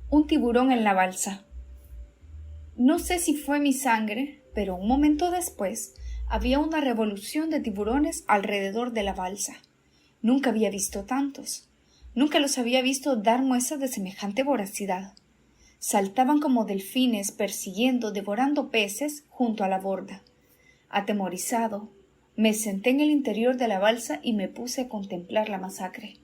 Un tiburón en la balsa. No sé si fue mi sangre, pero un momento después había una revolución de tiburones alrededor de la balsa. Nunca había visto tantos. Nunca los había visto dar muestras de semejante voracidad. Saltaban como delfines persiguiendo, devorando peces junto a la borda. Atemorizado, me senté en el interior de la balsa y me puse a contemplar la masacre.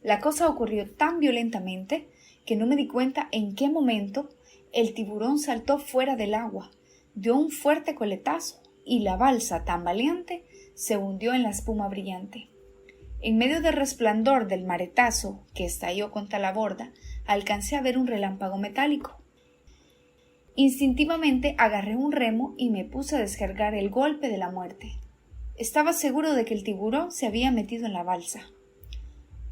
La cosa ocurrió tan violentamente que no me di cuenta en qué momento el tiburón saltó fuera del agua, dio un fuerte coletazo y la balsa, tambaleante, se hundió en la espuma brillante. En medio del resplandor del maretazo que estalló contra la borda, alcancé a ver un relámpago metálico. Instintivamente agarré un remo y me puse a descargar el golpe de la muerte. Estaba seguro de que el tiburón se había metido en la balsa.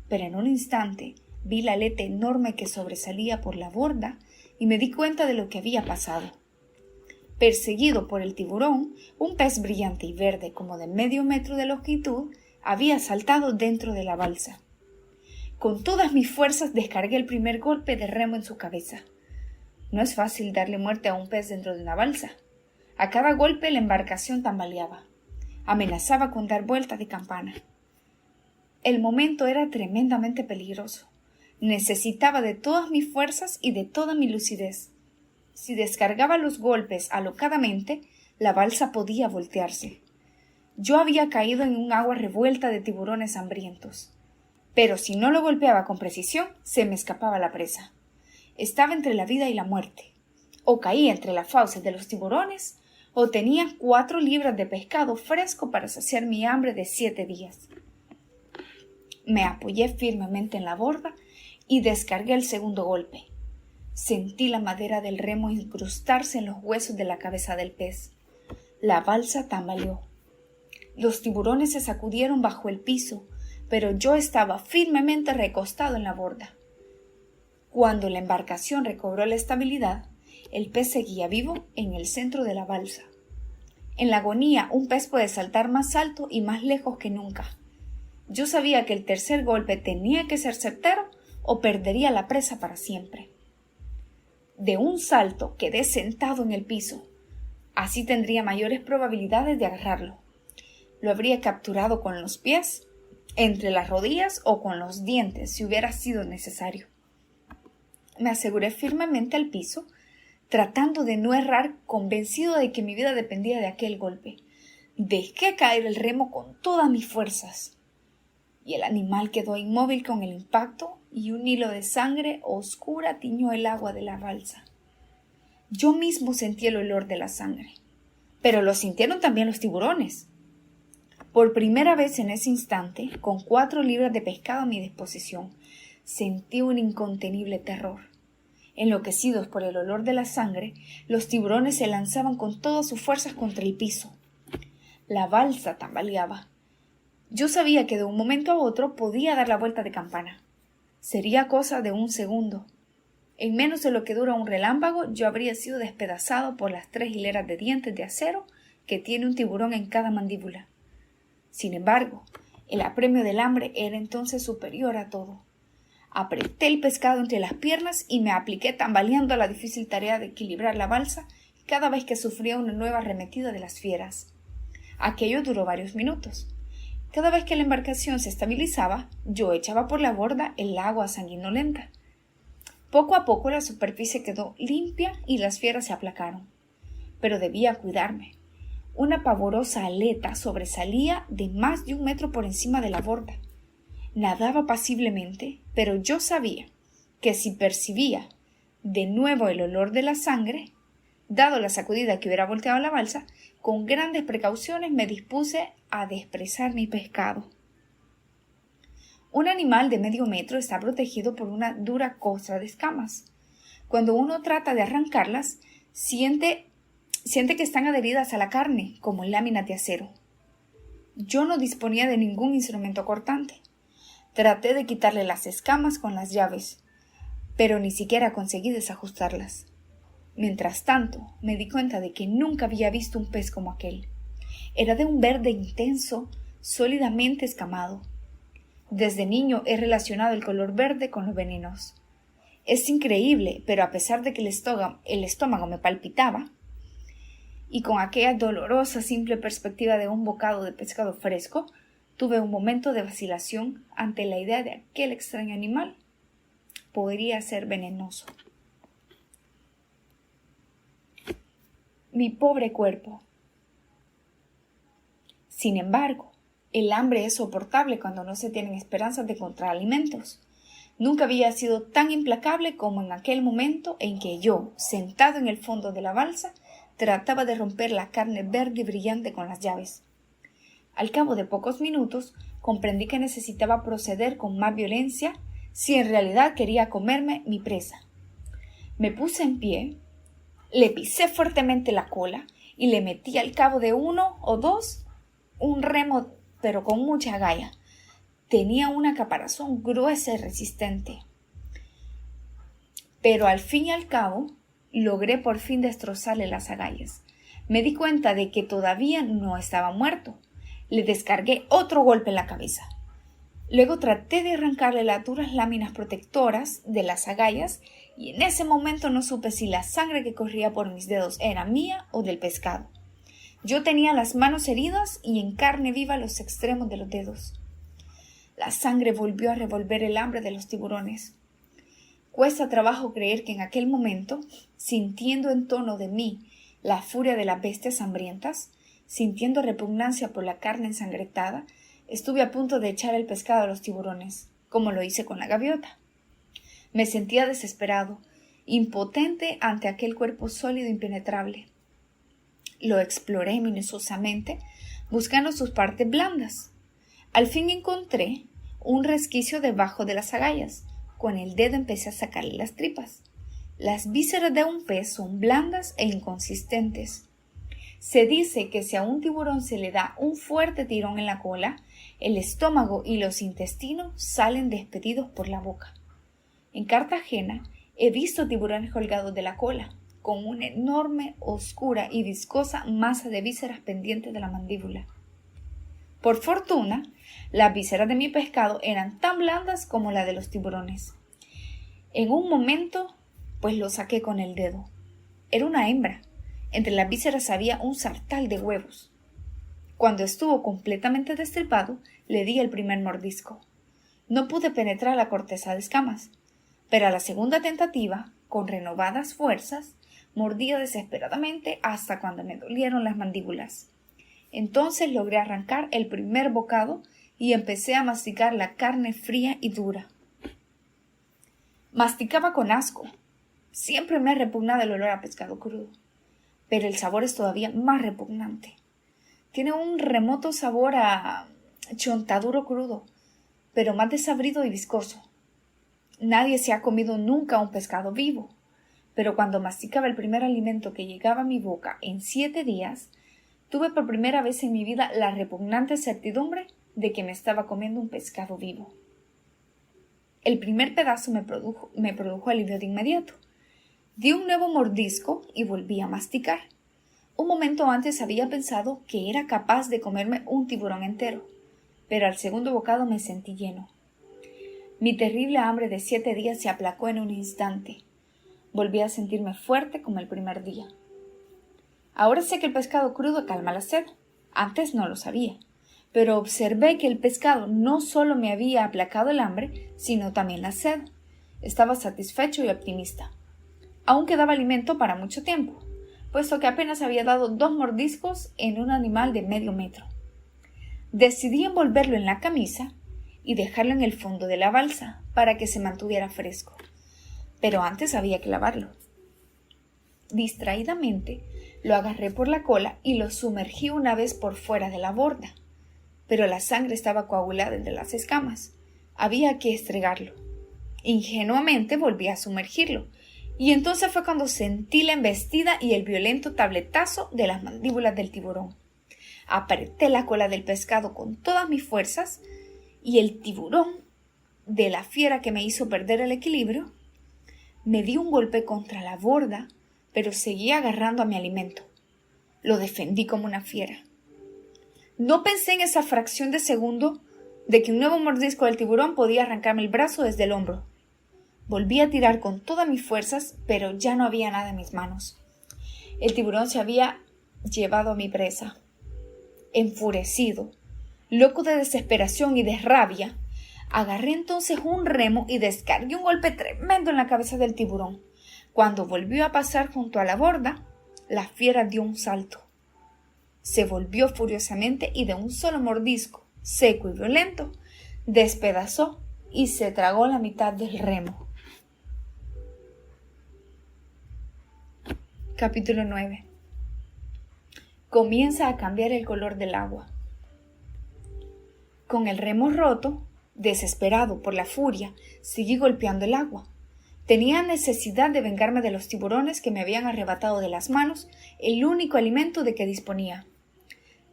Pero en un instante vi la aleta enorme que sobresalía por la borda y me di cuenta de lo que había pasado. Perseguido por el tiburón, un pez brillante y verde como de medio metro de longitud había saltado dentro de la balsa. Con todas mis fuerzas descargué el primer golpe de remo en su cabeza. No es fácil darle muerte a un pez dentro de una balsa. A cada golpe la embarcación tambaleaba. Amenazaba con dar vueltas de campana. El momento era tremendamente peligroso. Necesitaba de todas mis fuerzas y de toda mi lucidez. Si descargaba los golpes alocadamente, la balsa podía voltearse. Yo había caído en un agua revuelta de tiburones hambrientos. Pero si no lo golpeaba con precisión, se me escapaba la presa. Estaba entre la vida y la muerte. O caía entre las fauces de los tiburones, o tenía 4 libras de pescado fresco para saciar mi hambre de 7 días. Me apoyé firmemente en la borda y descargué el segundo golpe. Sentí la madera del remo incrustarse en los huesos de la cabeza del pez. La balsa tambaleó. Los tiburones se sacudieron bajo el piso, pero yo estaba firmemente recostado en la borda. Cuando la embarcación recobró la estabilidad, el pez seguía vivo en el centro de la balsa. En la agonía, un pez puede saltar más alto y más lejos que nunca. Yo sabía que el tercer golpe tenía que ser certero o perdería la presa para siempre. De un salto quedé sentado en el piso. Así tendría mayores probabilidades de agarrarlo. Lo habría capturado con los pies, entre las rodillas o con los dientes si hubiera sido necesario. Me aseguré firmemente al piso, tratando de no errar, convencido de que mi vida dependía de aquel golpe. Dejé caer el remo con todas mis fuerzas, y el animal quedó inmóvil con el impacto y un hilo de sangre oscura tiñó el agua de la balsa. Yo mismo sentí el olor de la sangre, pero lo sintieron también los tiburones. Por primera vez en ese instante, con 4 libras de pescado a mi disposición, sentí un incontenible terror. Enloquecidos por el olor de la sangre, los tiburones se lanzaban con todas sus fuerzas contra el piso. La balsa tambaleaba. Yo sabía que de un momento a otro podía dar la vuelta de campana. Sería cosa de un segundo. En menos de lo que dura un relámpago, yo habría sido despedazado por las 3 hileras de dientes de acero que tiene un tiburón en cada mandíbula. Sin embargo, el apremio del hambre era entonces superior a todo. Apreté el pescado entre las piernas y me apliqué tambaleando a la difícil tarea de equilibrar la balsa cada vez que sufría una nueva arremetida de las fieras. Aquello duró varios minutos. Cada vez que la embarcación se estabilizaba, yo echaba por la borda el agua sanguinolenta. Poco a poco la superficie quedó limpia y las fieras se aplacaron. Pero debía cuidarme. Una pavorosa aleta sobresalía de más de 1 metro por encima de la borda. Nadaba pasiblemente, pero yo sabía que si percibía de nuevo el olor de la sangre, dado la sacudida que hubiera volteado la balsa, con grandes precauciones me dispuse a despresar mi pescado. Un animal de medio metro está protegido por una dura costra de escamas. Cuando uno trata de arrancarlas, siente que están adheridas a la carne, como láminas de acero. Yo no disponía de ningún instrumento cortante. Traté de quitarle las escamas con las llaves, pero ni siquiera conseguí desajustarlas. Mientras tanto, me di cuenta de que nunca había visto un pez como aquel. Era de un verde intenso, sólidamente escamado. Desde niño he relacionado el color verde con los venenos. Es increíble, pero a pesar de que el estómago me palpitaba, y con aquella dolorosa simple perspectiva de un bocado de pescado fresco, tuve un momento de vacilación ante la idea de aquel extraño animal. Podría ser venenoso. Mi pobre cuerpo. Sin embargo, el hambre es soportable cuando no se tienen esperanzas de encontrar alimentos. Nunca había sido tan implacable como en aquel momento en que yo, sentado en el fondo de la balsa, trataba de romper la carne verde y brillante con las llaves. Al cabo de pocos minutos, comprendí que necesitaba proceder con más violencia si en realidad quería comerme mi presa. Me puse en pie, le pisé fuertemente la cola y le metí al cabo de 1 o 2 un remo, pero con mucha agalla. Tenía una caparazón gruesa y resistente. Pero al fin y al cabo, logré por fin destrozarle las agallas. Me di cuenta de que todavía no estaba muerto. Le descargué otro golpe en la cabeza. Luego traté de arrancarle las duras láminas protectoras de las agallas y en ese momento no supe si la sangre que corría por mis dedos era mía o del pescado. Yo tenía las manos heridas y en carne viva los extremos de los dedos. La sangre volvió a revolver el hambre de los tiburones. Cuesta trabajo creer que en aquel momento, sintiendo en torno de mí la furia de las bestias hambrientas, sintiendo repugnancia por la carne ensangrentada, estuve a punto de echar el pescado a los tiburones, como lo hice con la gaviota. Me sentía desesperado, impotente ante aquel cuerpo sólido e impenetrable. Lo exploré minuciosamente, buscando sus partes blandas. Al fin encontré un resquicio debajo de las agallas. Con el dedo empecé a sacarle las tripas. Las vísceras de un pez son blandas e inconsistentes. Se dice que si a un tiburón se le da un fuerte tirón en la cola, el estómago y los intestinos salen despedidos por la boca. En Cartagena he visto tiburones colgados de la cola, con una enorme, oscura y viscosa masa de vísceras pendientes de la mandíbula. Por fortuna, las vísceras de mi pescado eran tan blandas como las de los tiburones. En un momento, pues lo saqué con el dedo. Era una hembra. Entre las vísceras había un sartal de huevos. Cuando estuvo completamente destripado, le di el primer mordisco. No pude penetrar la corteza de escamas, pero a la segunda tentativa, con renovadas fuerzas, mordía desesperadamente hasta cuando me dolieron las mandíbulas. Entonces logré arrancar el primer bocado y empecé a masticar la carne fría y dura. Masticaba con asco. Siempre me ha repugnado el olor a pescado crudo, pero el sabor es todavía más repugnante. Tiene un remoto sabor a chontaduro crudo, pero más desabrido y viscoso. Nadie se ha comido nunca un pescado vivo, pero cuando masticaba el primer alimento que llegaba a mi boca en 7 días, tuve por primera vez en mi vida la repugnante certidumbre de que me estaba comiendo un pescado vivo. El primer pedazo me produjo alivio de inmediato. Di un nuevo mordisco y volví a masticar. Un momento antes había pensado que era capaz de comerme un tiburón entero, pero al segundo bocado me sentí lleno. Mi terrible hambre de 7 días se aplacó en un instante. Volví a sentirme fuerte como el primer día. Ahora sé que el pescado crudo calma la sed. Antes no lo sabía, pero observé que el pescado no solo me había aplacado el hambre, sino también la sed. Estaba satisfecho y optimista. Aún quedaba alimento para mucho tiempo, puesto que apenas había dado 2 mordiscos en un animal de medio metro. Decidí envolverlo en la camisa y dejarlo en el fondo de la balsa para que se mantuviera fresco. Pero antes había que lavarlo. Distraídamente lo agarré por la cola y lo sumergí una vez por fuera de la borda. Pero la sangre estaba coagulada entre las escamas. Había que estregarlo. Ingenuamente volví a sumergirlo, y entonces fue cuando sentí la embestida y el violento tabletazo de las mandíbulas del tiburón. Apreté la cola del pescado con todas mis fuerzas, y el tiburón, de la fiera que me hizo perder el equilibrio, me dio un golpe contra la borda, pero seguía agarrando a mi alimento. Lo defendí como una fiera. No pensé en esa fracción de segundo de que un nuevo mordisco del tiburón podía arrancarme el brazo desde el hombro. Volví a tirar con todas mis fuerzas, pero ya no había nada en mis manos. El tiburón se había llevado a mi presa. Enfurecido, loco de desesperación y de rabia, agarré entonces un remo y descargué un golpe tremendo en la cabeza del tiburón. Cuando volvió a pasar junto a la borda, la fiera dio un salto. Se volvió furiosamente y de un solo mordisco, seco y violento, despedazó y se tragó la mitad del remo. Capítulo 9. Comienza a cambiar el color del agua. Con el remo roto, desesperado por la furia, seguí golpeando el agua. Tenía necesidad de vengarme de los tiburones que me habían arrebatado de las manos el único alimento de que disponía.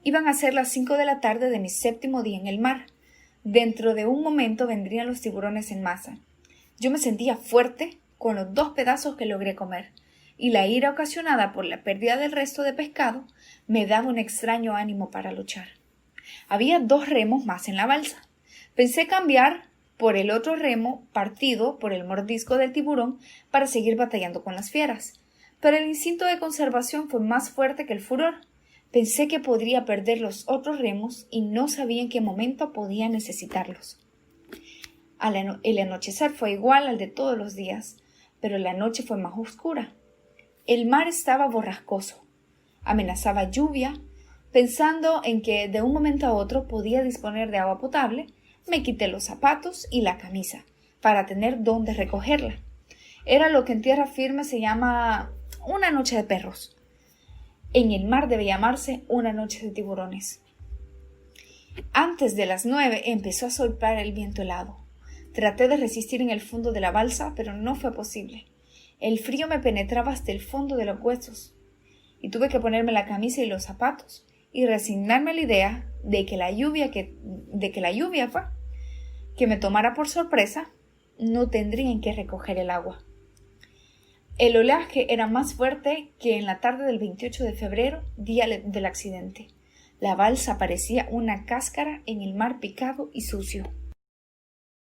Iban a ser las 5 de la tarde de mi 7º día en el mar. Dentro de un momento vendrían los tiburones en masa. Yo me sentía fuerte con los 2 pedazos que logré comer, y la ira ocasionada por la pérdida del resto de pescado me daba un extraño ánimo para luchar. Había 2 remos más en la balsa. Pensé cambiar por el otro remo partido por el mordisco del tiburón para seguir batallando con las fieras, pero el instinto de conservación fue más fuerte que el furor. Pensé que podría perder los otros remos y no sabía en qué momento podía necesitarlos. El anochecer fue igual al de todos los días, pero la noche fue más oscura. El mar estaba borrascoso. Amenazaba lluvia. Pensando en que de un momento a otro podía disponer de agua potable, me quité los zapatos y la camisa para tener dónde recogerla. Era lo que en tierra firme se llama una noche de perros. En el mar debe llamarse una noche de tiburones. Antes de las 9 empezó a soplar el viento helado. Traté de resistir en el fondo de la balsa, pero no fue posible. El frío me penetraba hasta el fondo de los huesos, y tuve que ponerme la camisa y los zapatos, y resignarme a la idea de que la lluvia que me tomara por sorpresa, no tendría en qué recoger el agua. El oleaje era más fuerte que en la tarde del 28 de febrero, día del accidente. La balsa parecía una cáscara en el mar picado y sucio.